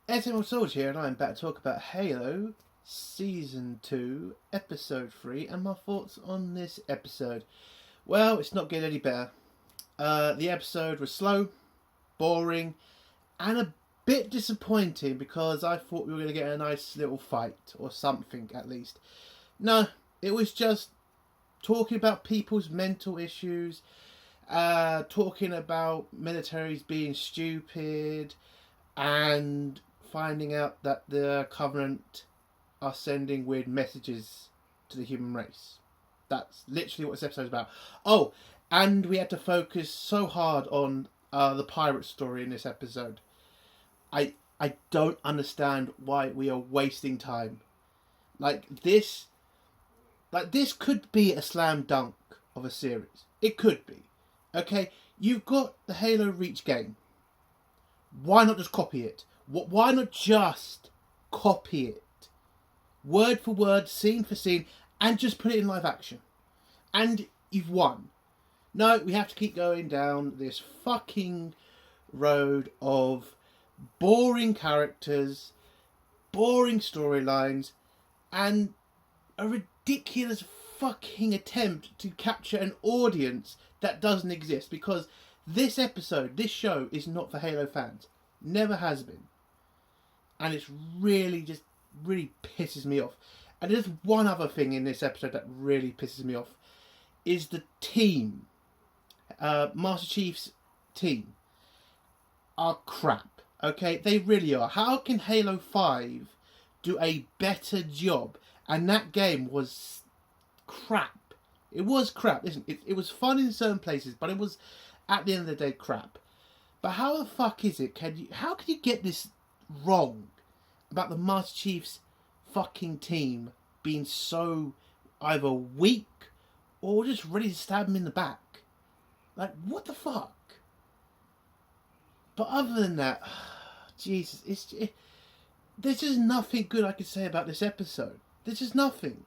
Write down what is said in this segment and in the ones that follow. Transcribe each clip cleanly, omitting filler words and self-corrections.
Eternal Soldier here, and I'm back to talk about Halo Season 2, Episode 3, and my thoughts on this episode. Well, it's not getting any better. The episode was slow, boring, and a bit disappointing because I thought we were going to get a nice little fight, or something at least. No, it was just talking about people's mental issues, talking about militaries being stupid, and finding out that the Covenant are sending weird messages to the human race. That's literally what this episode's about. Oh, and we had to focus so hard on the pirate story in this episode. I don't understand why we are wasting time. This could be a slam dunk of a series. It could be. Okay, you've got the Halo Reach game. Why not just copy it? Why not just copy it? Word for word, scene for scene, and just put it in live action. And you've won. No, we have to keep going down this fucking road of boring characters, boring storylines, and a ridiculous fucking attempt to capture an audience that doesn't exist, because this episode, this show, is not for Halo fans. Never has been. And it's really pisses me off. And there's one other thing in this episode that really pisses me off. Is the team. Master Chief's team are crap. Okay? They really are. How can Halo 5 do a better job? And that game was crap. It was crap. Listen, it was fun in certain places, but it was, at the end of the day, crap. But how the fuck is it? How can you get this wrong about the Master Chief's fucking team being so either weak or just ready to stab him in the back? Like, what the fuck? But other than that, Jesus, there's just nothing good I could say about this episode. There's just nothing.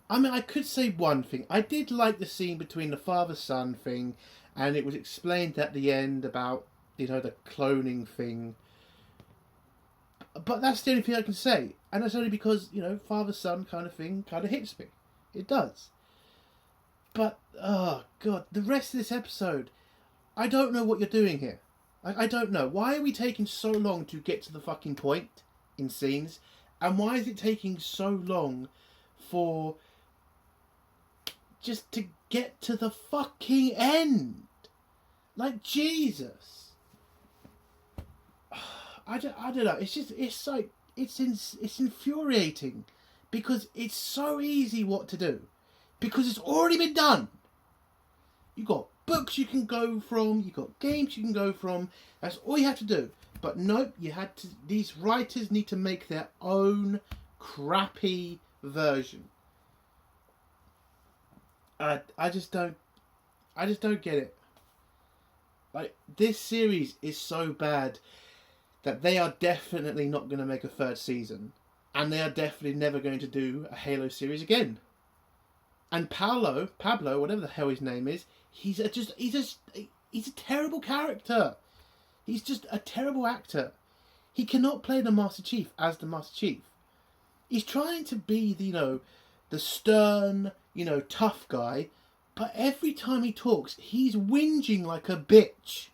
I mean, I could say one thing. I did like the scene between the father-son thing, and it was explained at the end about, the cloning thing. But that's the only thing I can say. And that's only because, father-son kind of thing kind of hits me. It does. But, oh, God, the rest of this episode, I don't know what you're doing here. I don't know. Why are we taking so long to get to the fucking point in scenes? And why is it taking so long for just to get to the fucking end? Like, Jesus. I don't know. It's infuriating because it's so easy what to do because it's already been done. You got books you can go from, you got games you can go from. That's all you have to do. But nope, these writers need to make their own crappy version. I just don't get it. Like, this series is so bad that they are definitely not going to make a third season, and they are definitely never going to do a Halo series again. And Pablo, whatever the hell his name is, he's a terrible character. He's just a terrible actor. He cannot play the Master Chief as the Master Chief. He's trying to be the stern, tough guy, but every time he talks, he's whinging like a bitch.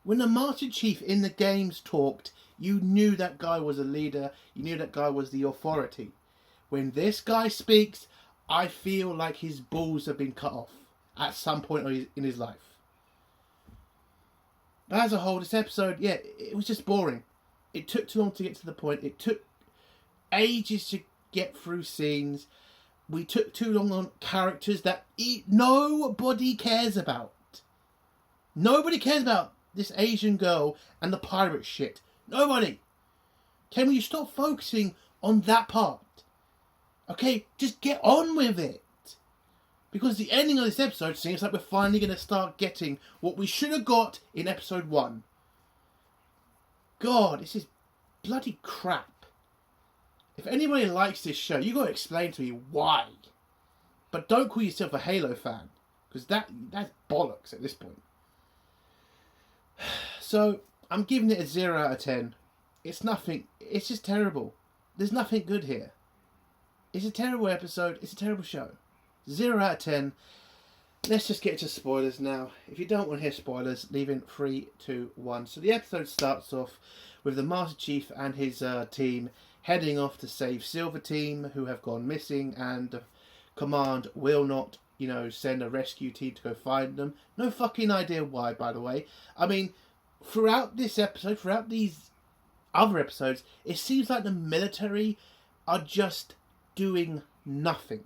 When the Master Chief in the games talked, you knew that guy was a leader. You knew that guy was the authority. When this guy speaks, I feel like his balls have been cut off at some point in his life. But as a whole, this episode, it was just boring. It took too long to get to the point. It took ages to get through scenes. We took too long on characters that nobody cares about. Nobody cares about this Asian girl and the pirate shit. Nobody. Can we stop focusing on that part? Okay, just get on with it. Because the ending of this episode seems like we're finally going to start getting what we should have got in episode 1. God, this is bloody crap. If anybody likes this show, you got to explain to me why. But don't call yourself a Halo fan, because that's bollocks at this point. So I'm giving it a 0 out of 10. It's nothing. It's just terrible. There's nothing good here. It's a terrible episode. It's a terrible show. 0 out of 10. Let's just get to spoilers now. If you don't want to hear spoilers, leave in 3, 2, 1. So the episode starts off with the Master Chief and his team heading off to save Silver Team, who have gone missing, and Command will not, send a rescue team to go find them. No fucking idea why, by the way. I mean, throughout this episode, throughout these other episodes, it seems like the military are just doing nothing.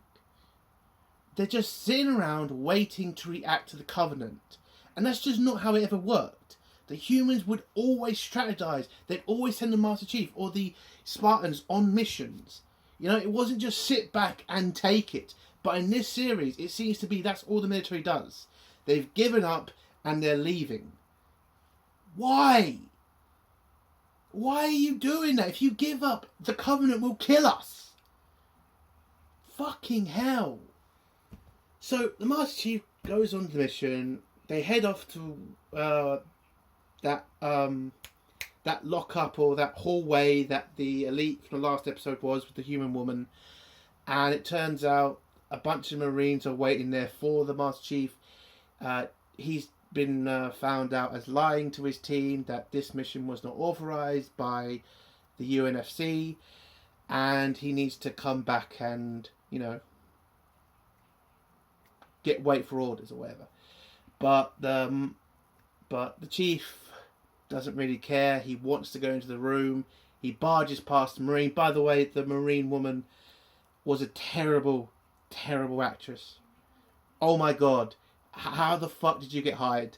They're just sitting around waiting to react to the Covenant. And that's just not how it ever worked. The humans would always strategize. They'd always send the Master Chief or the Spartans on missions. It wasn't just sit back and take it. But in this series, it seems to be that's all the military does. They've given up and they're leaving. Why? Why are you doing that? If you give up, the Covenant will kill us. Fucking hell. So the Master Chief goes on the mission. They head off to that lockup or that hallway that the elite from the last episode was with the human woman. And it turns out a bunch of Marines are waiting there for the Master Chief. He's been found out as lying to his team that this mission was not authorized by the UNSC. And he needs to come back and, wait for orders or whatever. But the chief doesn't really care. He wants to go into the room. He barges past the Marine. By the way, the Marine woman was a terrible, terrible actress. Oh my god. How the fuck did you get hired?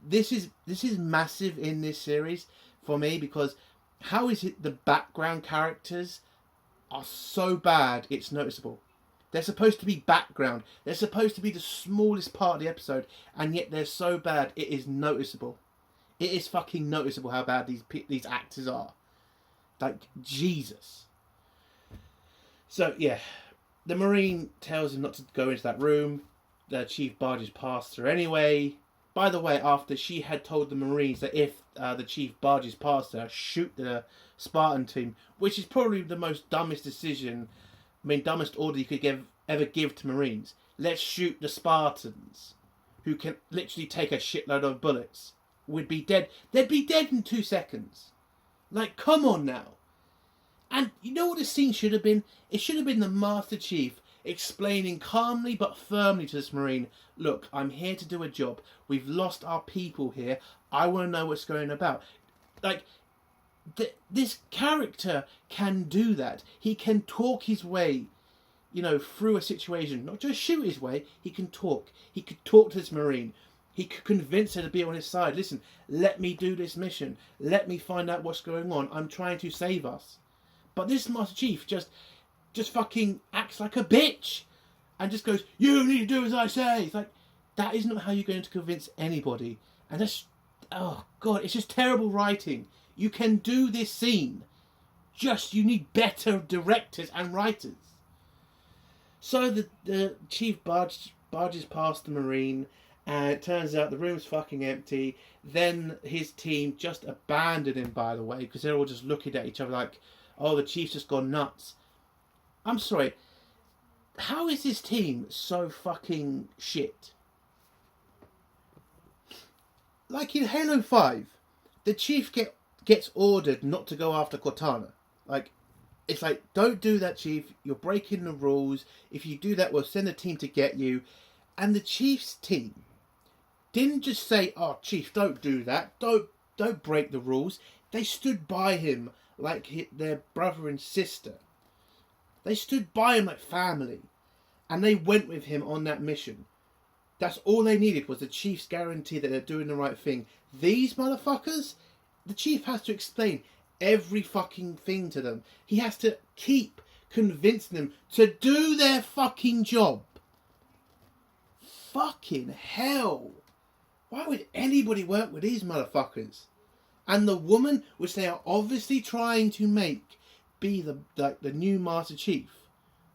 This is massive in this series for me, because how is it the background characters are so bad it's noticeable? They're supposed to be background. They're supposed to be the smallest part of the episode, and yet they're so bad it is noticeable. It is fucking noticeable how bad these actors are. Like, Jesus. So, yeah. The Marine tells him not to go into that room. The Chief barges past her anyway. By the way, after she had told the Marines that if the Chief barges past her, shoot the Spartan team, which is probably the most dumbest decision, dumbest order you could ever give to Marines. Let's shoot the Spartans, who can literally take a shitload of bullets. Would be dead. They'd be dead in 2 seconds. Like, come on now. And you know what the scene should have been? It should have been the Master Chief explaining calmly but firmly to this Marine, look, I'm here to do a job. We've lost our people here. I want to know what's going about. Like, this character can do that. He can talk his way, through a situation. Not just shoot his way. He can talk. He could talk to this Marine. He could convince her to be on his side. Listen, let me do this mission. Let me find out what's going on. I'm trying to save us. But this Master Chief just fucking acts like a bitch. And just goes, you need to do as I say. It's like, that is not how you're going to convince anybody. And that's, oh God, it's just terrible writing. You can do this scene. Just, you need better directors and writers. So the Chief barges past the Marine. And it turns out the room's fucking empty. Then his team just abandoned him, by the way, because they're all just looking at each other like, oh, the Chief's just gone nuts. I'm sorry. How is this team so fucking shit? Like in Halo 5, the Chief gets ordered not to go after Cortana. Like, it's like, don't do that, Chief. You're breaking the rules. If you do that, we'll send a team to get you. And the Chief's team didn't just say, oh, Chief, don't do that. Don't break the rules. They stood by him like their brother and sister. They stood by him like family. And they went with him on that mission. That's all they needed, was the Chief's guarantee that they're doing the right thing. These motherfuckers, the Chief has to explain every fucking thing to them. He has to keep convincing them to do their fucking job. Fucking hell. Why would anybody work with these motherfuckers? And the woman, which they are obviously trying to make be the new Master Chief,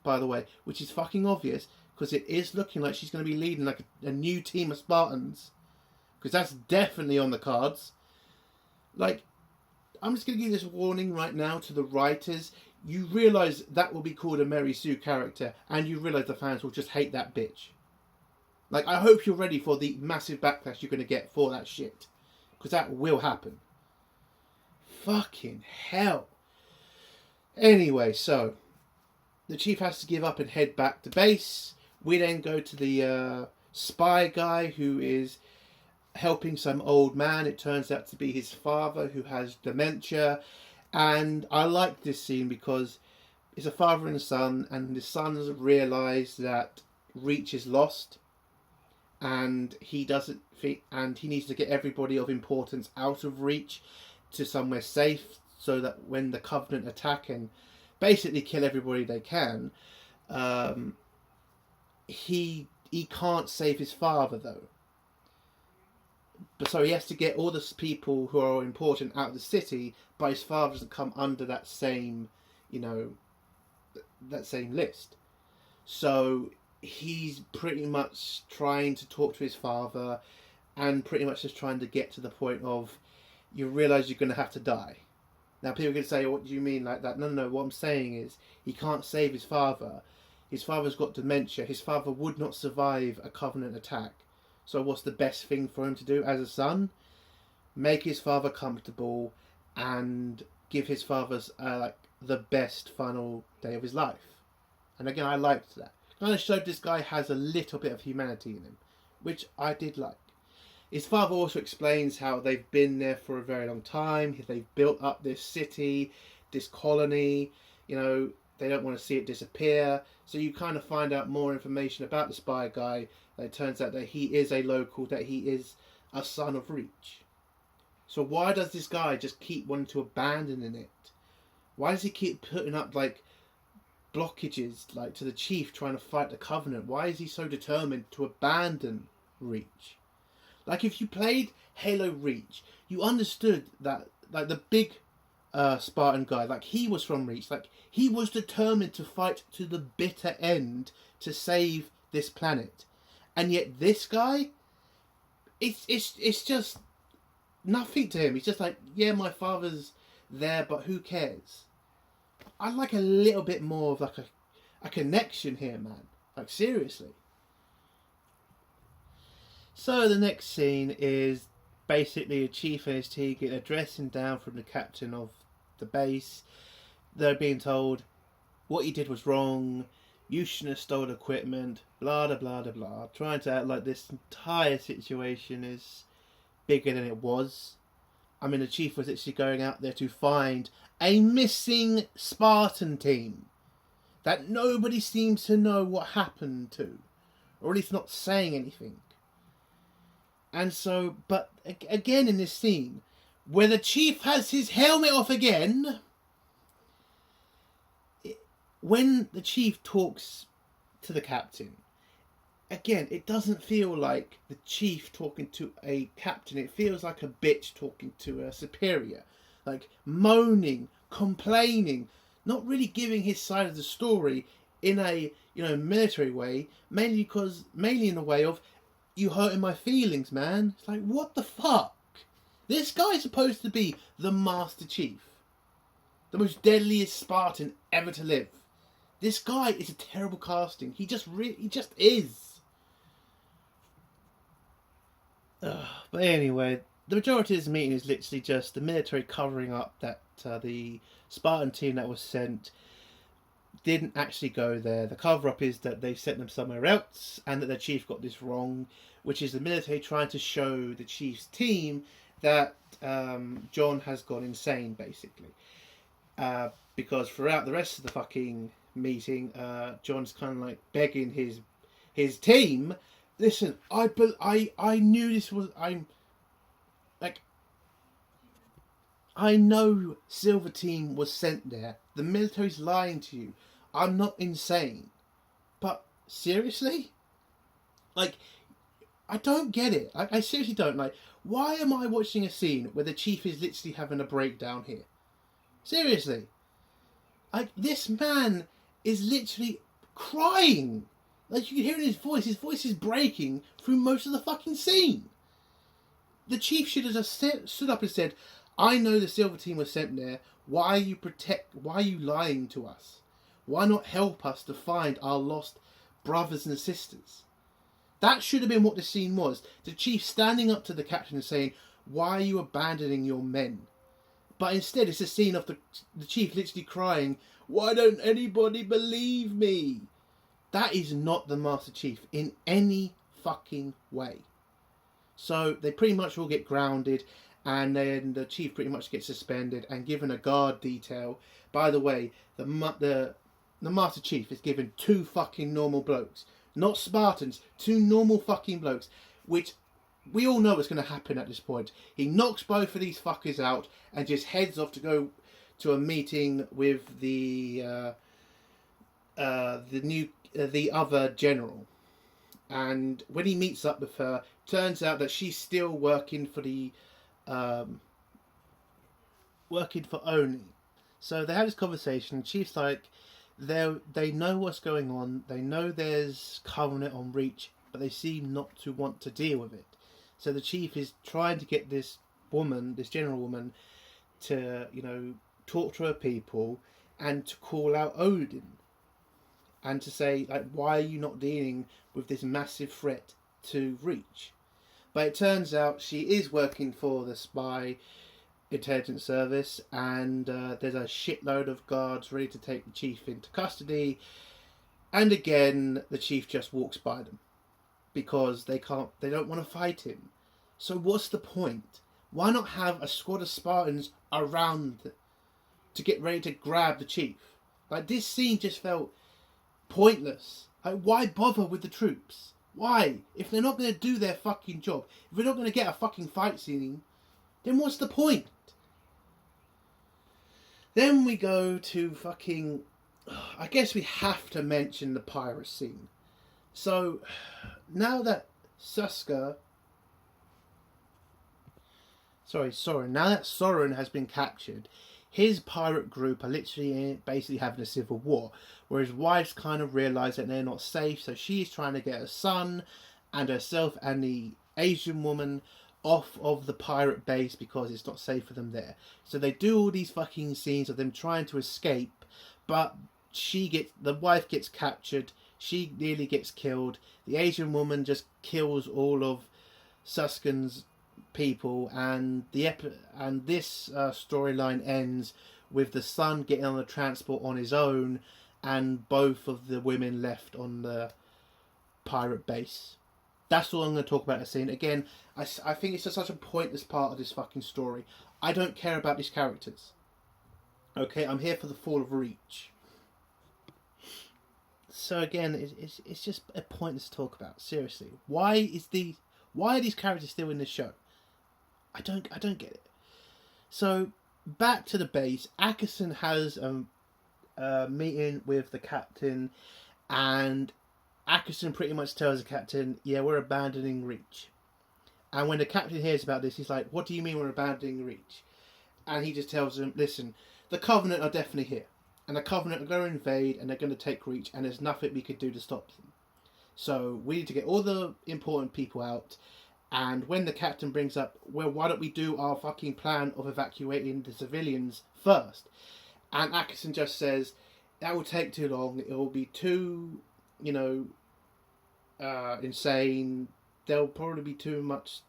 by the way, which is fucking obvious, because it is looking like she's going to be leading like a new team of Spartans, because that's definitely on the cards. Like, I'm just going to give this warning right now to the writers. You realise that will be called a Mary Sue character, and you realise the fans will just hate that bitch. Like, I hope you're ready for the massive backlash you're going to get for that shit. Because that will happen. Fucking hell. Anyway, so the chief has to give up and head back to base. We then go to the spy guy who is helping some old man. It turns out to be his father who has dementia. And I like this scene because it's a father and son, and the son has realised that Reach is lost. And he doesn't think, and he needs to get everybody of importance out of Reach to somewhere safe, so that when the Covenant attack and basically kill everybody they can, he can't save his father though. But so he has to get all the people who are important out of the city, but his father doesn't come under that same, that same list. So he's pretty much trying to talk to his father, and pretty much just trying to get to the point of, you realise you're going to have to die. Now people are going to say, what do you mean like that? No, what I'm saying is, he can't save his father. His father's got dementia. His father would not survive a Covenant attack. So what's the best thing for him to do as a son? Make his father comfortable and give his father the best final day of his life. And again, I liked that. Kind of showed this guy has a little bit of humanity in him, which I did like. His father also explains how they've been there for a very long time. They've built up this city, this colony. They don't want to see it disappear. So you kind of find out more information about the spy guy. It turns out that he is a local, that he is a son of Reach. So why does this guy just keep wanting to abandon it? Why does he keep putting up blockages to the chief trying to fight the Covenant? Why is he so determined to abandon Reach? If you played Halo Reach, you understood that the big Spartan guy, he was from Reach, he was determined to fight to the bitter end to save this planet. And yet this guy, it's just nothing to him. He's just yeah, my father's there, but who cares? I'd like a little bit more of a connection here, man. Seriously. So the next scene is basically a chief and his team get a dressing down from the captain of the base. They're being told, what you did was wrong, you shouldn't have stolen equipment, blah, blah, blah, blah, blah. Trying to act like this entire situation is bigger than it was. I mean, the chief was actually going out there to find a missing Spartan team that nobody seems to know what happened to, or at least not saying anything. And so, but again in this scene, where the chief has his helmet off again, when the chief talks to the captain, again, it doesn't feel like the chief talking to a captain. It feels like a bitch talking to a superior. Moaning, complaining, not really giving his side of the story in a, military way, mainly in the way of, you hurting my feelings, man. It's what the fuck? This guy's supposed to be the Master Chief. The most deadliest Spartan ever to live. This guy is a terrible casting. He just is. But anyway, the majority of this meeting is literally just the military covering up that the Spartan team that was sent didn't actually go there. The cover-up is that they sent them somewhere else, and that the chief got this wrong, which is the military trying to show the chief's team that John has gone insane, basically. Because throughout the rest of the fucking meeting, John's kind of begging his team, listen, I knew this was, I know Silver Team was sent there. The military's lying to you. I'm not insane. But, seriously? I don't get it. I seriously don't. Why am I watching a scene where the chief is literally having a breakdown here? Seriously. This man is literally crying. You can hear in his voice is breaking through most of the fucking scene. The chief should have just stood up and said, I know the Silver Team was sent there. Why are you lying to us? Why not help us to find our lost brothers and sisters? That should have been what the scene was. The chief standing up to the captain and saying, why are you abandoning your men? But instead it's a scene of the chief literally crying, why don't anybody believe me? That is not the Master Chief in any fucking way. So they pretty much all get grounded, and then the chief pretty much gets suspended and given a guard detail. By the way, the Master Chief is given 2 fucking normal blokes. Not Spartans, 2 normal fucking blokes, which we all know what's going to happen at this point. He knocks both of these fuckers out and just heads off to go to a meeting with the other general. And when he meets up with her, turns out that she's still working for Oni. So they have this conversation. Chief's like, they know what's going on. They know there's Covenant on Reach, but they seem not to want to deal with it. So the chief is trying to get this general woman, to, talk to her people and to call out Odin. And to say, like, why are you not dealing with this massive threat to Reach? But it turns out she is working for the spy intelligence service, and there's a shitload of guards ready to take the chief into custody. And again, the chief just walks by them because they don't want to fight him. So what's the point? Why not have a squad of Spartans around to get ready to grab the chief? Like, this scene just felt pointless. Like, why bother with the troops? Why? If they're not going to do their fucking job, if we're not going to get a fucking fight scene, then what's the point? Then we go to fucking... I guess we have to mention the pirate scene. So, now that now that Soren has been captured, his pirate group are literally basically having a civil war, where his wife's kind of realised that they're not safe, so she's trying to get her son and herself and the Asian woman off of the pirate base because it's not safe for them there. So they do all these fucking scenes of them trying to escape, but the wife gets captured, she nearly gets killed, the Asian woman just kills all of Suskin's people, and this storyline ends with the son getting on the transport on his own and both of the women left on the pirate base. That's all I'm going to talk about the scene. Again, I think it's just such a pointless part of this fucking story. I don't care about these characters. Okay, I'm here for the fall of Reach. So again, it's just a pointless talk about. Seriously, why are these characters still in this show? I don't get it. So back to the base, Ackerson has a meeting with the captain, and Ackerson pretty much tells the captain, yeah, we're abandoning Reach. And when the captain hears about this, he's like, what do you mean we're abandoning Reach? And he just tells him, listen, the Covenant are definitely here. And the Covenant are going to invade, and they're going to take Reach, and there's nothing we could do to stop them. So we need to get all the important people out. And when the captain brings up, well, why don't we do our fucking plan of evacuating the civilians first? And Ackerson just says, that will take too long. It will be too, insane. There'll probably be too much,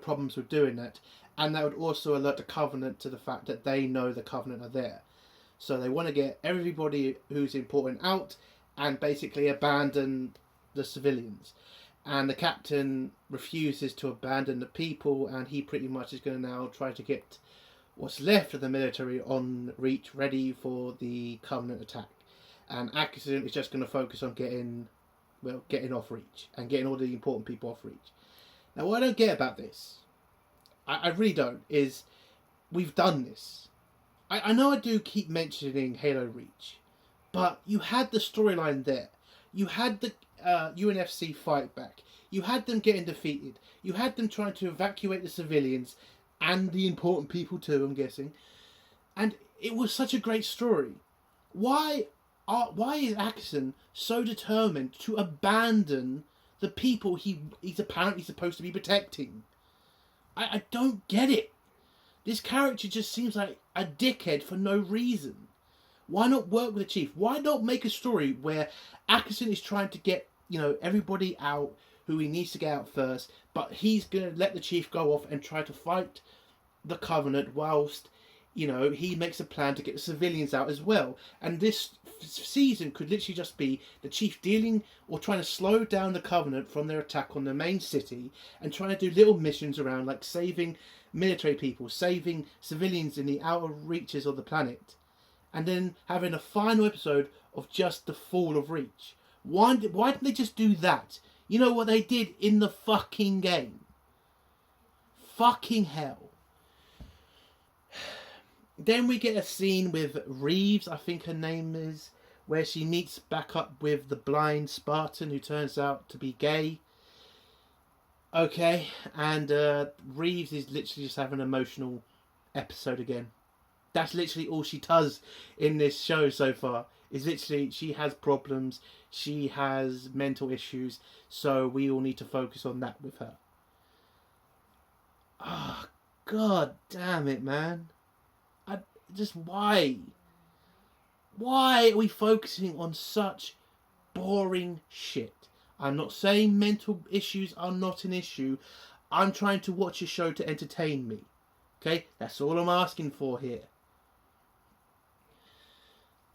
problems with doing that. And that would also alert the Covenant to the fact that they know the Covenant are there. So they want to get everybody who's important out and basically abandon the civilians. And the captain refuses to abandon the people, and he pretty much is going to now try to get what's left of the military on Reach ready for the Covenant attack. And Ackerson is just going to focus on getting off Reach and getting all the important people off Reach. Now, what I don't get about this, I really don't, is we've done this. I know I do keep mentioning Halo Reach, but you had the storyline there. You had the UNSC fight back. You had them getting defeated. You had them trying to evacuate the civilians and the important people too, I'm guessing. And it was such a great story. Why is Ackerson so determined to abandon the people he's apparently supposed to be protecting? I don't get it. This character just seems like a dickhead for no reason. Why not work with the chief? Why not make a story where Atkinson is trying to get, everybody out who he needs to get out first, but he's going to let the chief go off and try to fight the Covenant whilst, he makes a plan to get the civilians out as well. And this season could literally just be the chief dealing or trying to slow down the Covenant from their attack on the main city and trying to do little missions around, like saving military people, saving civilians in the outer reaches of the planet, and then having a final episode of just the fall of Reach. Why didn't they just do that? You know what they did in the fucking game? Fucking hell. Then we get a scene with Reeves, I think her name is, where she meets back up with the blind Spartan who turns out to be gay. Okay, and Reeves is literally just having an emotional episode again. That's literally all she does in this show so far. Is literally, she has problems, she has mental issues, so we all need to focus on that with her. Oh, god damn it, man. Why? Why are we focusing on such boring shit? I'm not saying mental issues are not an issue. I'm trying to watch a show to entertain me. Okay? That's all I'm asking for here.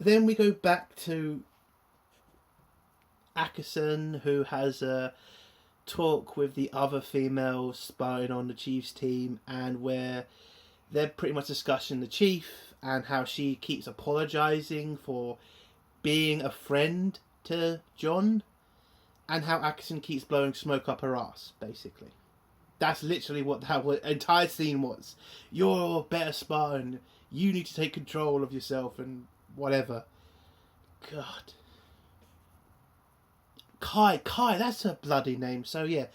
Then we go back to Atkinson, who has a talk with the other female spying on the Chief's team, and where they're pretty much discussing the Chief and how she keeps apologising for being a friend to John, and how Atkinson keeps blowing smoke up her ass, basically. That's literally what that entire scene was. You're a better Spartan. You need to take control of yourself and whatever. God. Kai, that's a bloody name. So yeah.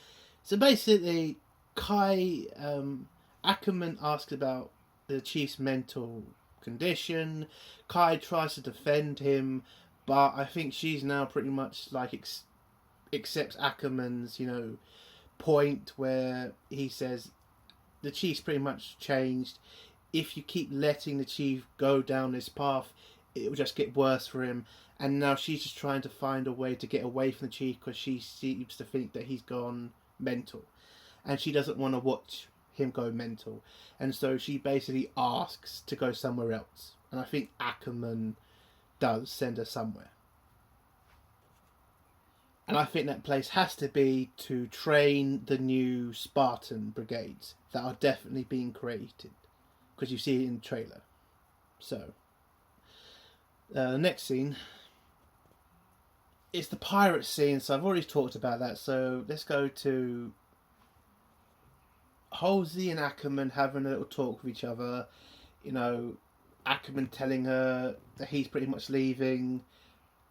So basically, Kai, Ackerman asks about the Chief's mental condition. Kai tries to defend him, but I think she's now pretty much like accepts Ackerman's, point where he says the Chief's pretty much changed. If you keep letting the Chief go down this path, it will just get worse for him. And now she's just trying to find a way to get away from the Chief because she seems to think that he's gone mental. And she doesn't want to watch him go mental. And so she basically asks to go somewhere else. And I think Ackerman does send her somewhere. And I think that place has to be to train the new Spartan brigades that are definitely being created. Because you see it in the trailer. So, the next scene is the pirate scene. So I've already talked about that. So let's go to Halsey and Ackerman having a little talk with each other. Ackerman telling her that he's pretty much leaving.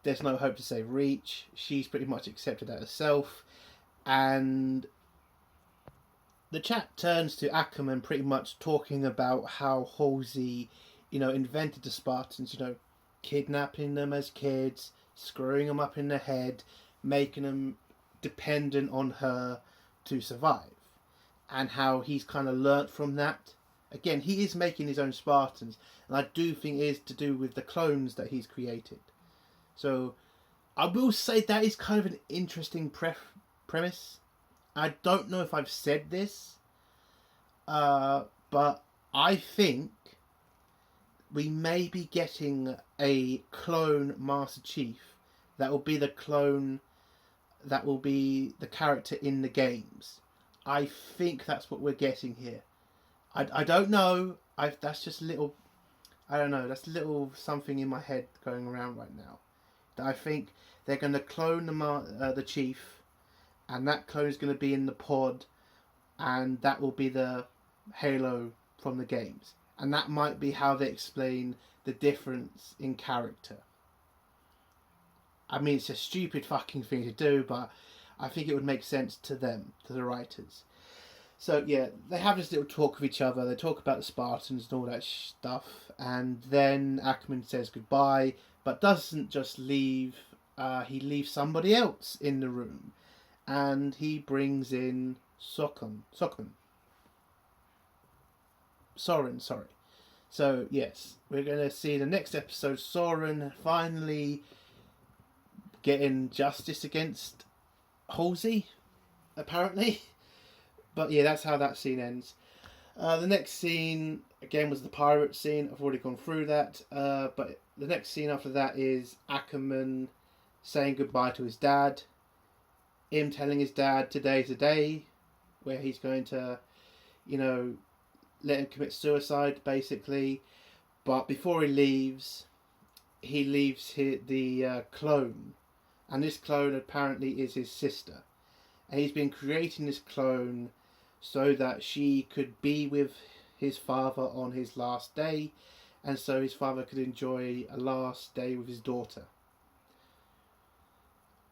There's no hope to save Reach. She's pretty much accepted that herself. And the chat turns to Ackerman pretty much talking about how Halsey, invented the Spartans, kidnapping them as kids, screwing them up in the head, making them dependent on her to survive. And how he's kind of learnt from that. Again, he is making his own Spartans, and I do think it is to do with the clones that he's created. So, I will say that is kind of an interesting premise. I don't know if I've said this, but I think we may be getting a clone Master Chief that will be the clone that will be the character in the games. I think that's what we're getting here. I don't know. That's just a little... I don't know. That's a little something in my head going around right now. That I think they're going to clone the Chief, and that clone is going to be in the pod, and that will be the Halo from the games. And that might be how they explain the difference in character. I mean, it's a stupid fucking thing to do, but I think it would make sense to them, to the writers. So yeah, they have this little talk with each other. They talk about the Spartans and all that stuff. And then Ackerman says goodbye, but doesn't just leave. He leaves somebody else in the room. And he brings in Sokon. Soren, sorry. So, yes, we're going to see the next episode, Soren finally getting justice against Halsey, apparently. But yeah, that's how that scene ends. The next scene, again, was the pirate scene. I've already gone through that. But the next scene after that is Ackerman saying goodbye to his dad. Him telling his dad today's the day where he's going to, let him commit suicide, basically. But before he leaves the clone. And this clone apparently is his sister. And he's been creating this clone so that she could be with his father on his last day, and so his father could enjoy a last day with his daughter.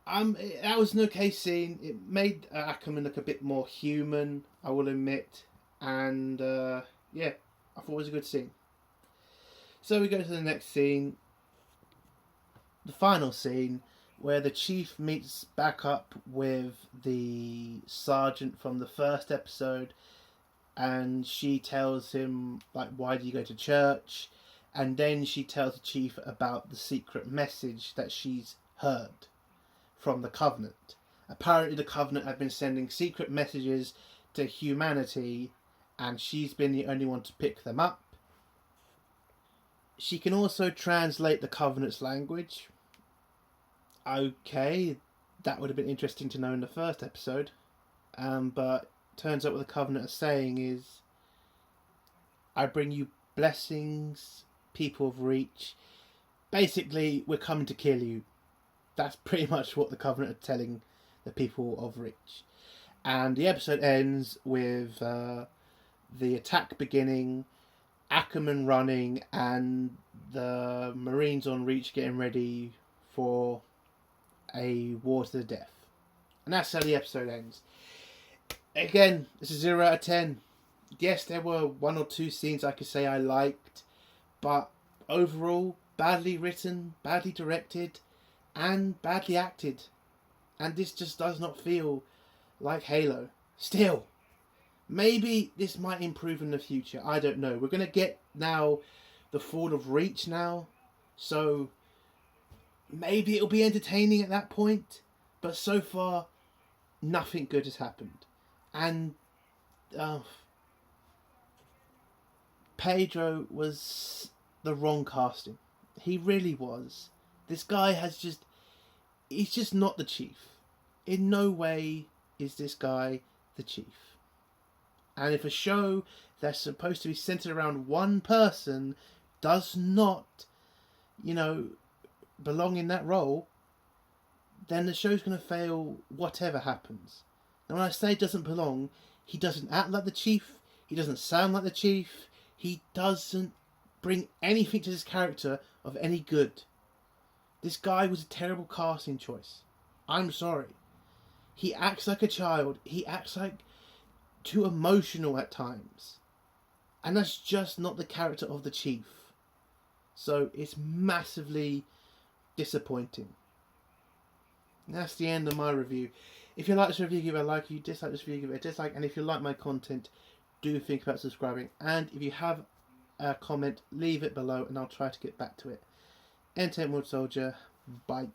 That was an okay scene. It made Ackerman look a bit more human, I will admit, and yeah, I thought it was a good scene. So we go to the next scene, the final scene, where the chief meets back up with the sergeant from the first episode, and she tells him, like, why do you go to church? And then she tells the chief about the secret message that she's heard from the Covenant. Apparently the Covenant have been sending secret messages to humanity, and she's been the only one to pick them up. She can also translate the Covenant's language. Okay, that would have been interesting to know in the first episode. But turns out what the Covenant are saying is, I bring you blessings, people of Reach. Basically, we're coming to kill you. That's pretty much what the Covenant are telling the people of Reach. And the episode ends with the attack beginning, Ackerman running, and the Marines on Reach getting ready for a war to the death. And that's how the episode ends. Again, it's a 0 out of 10. Yes, there were one or two scenes I could say I liked, but overall, badly written, badly directed, and badly acted. And this just does not feel like Halo. Still, maybe this might improve in the future. I don't know. We're going to get now the Fall of Reach now, so maybe it'll be entertaining at that point. But so far, nothing good has happened. And Pedro was the wrong casting. He really was. This guy he's just not the chief. In no way is this guy the chief. And if a show that's supposed to be centered around one person does not, belong in that role, then the show's going to fail whatever happens. And when I say doesn't belong, he doesn't act like the chief, he doesn't sound like the chief, he doesn't bring anything to this character of any good. This guy was a terrible casting choice. I'm sorry. He acts like a child, he acts like too emotional at times. And that's just not the character of the chief. So it's massively disappointing. And that's the end of my review. If you like this review, give it a like. If you dislike this review, give it a dislike. And if you like my content, do think about subscribing. And if you have a comment, leave it below and I'll try to get back to it. Entertainment Soldier, bye.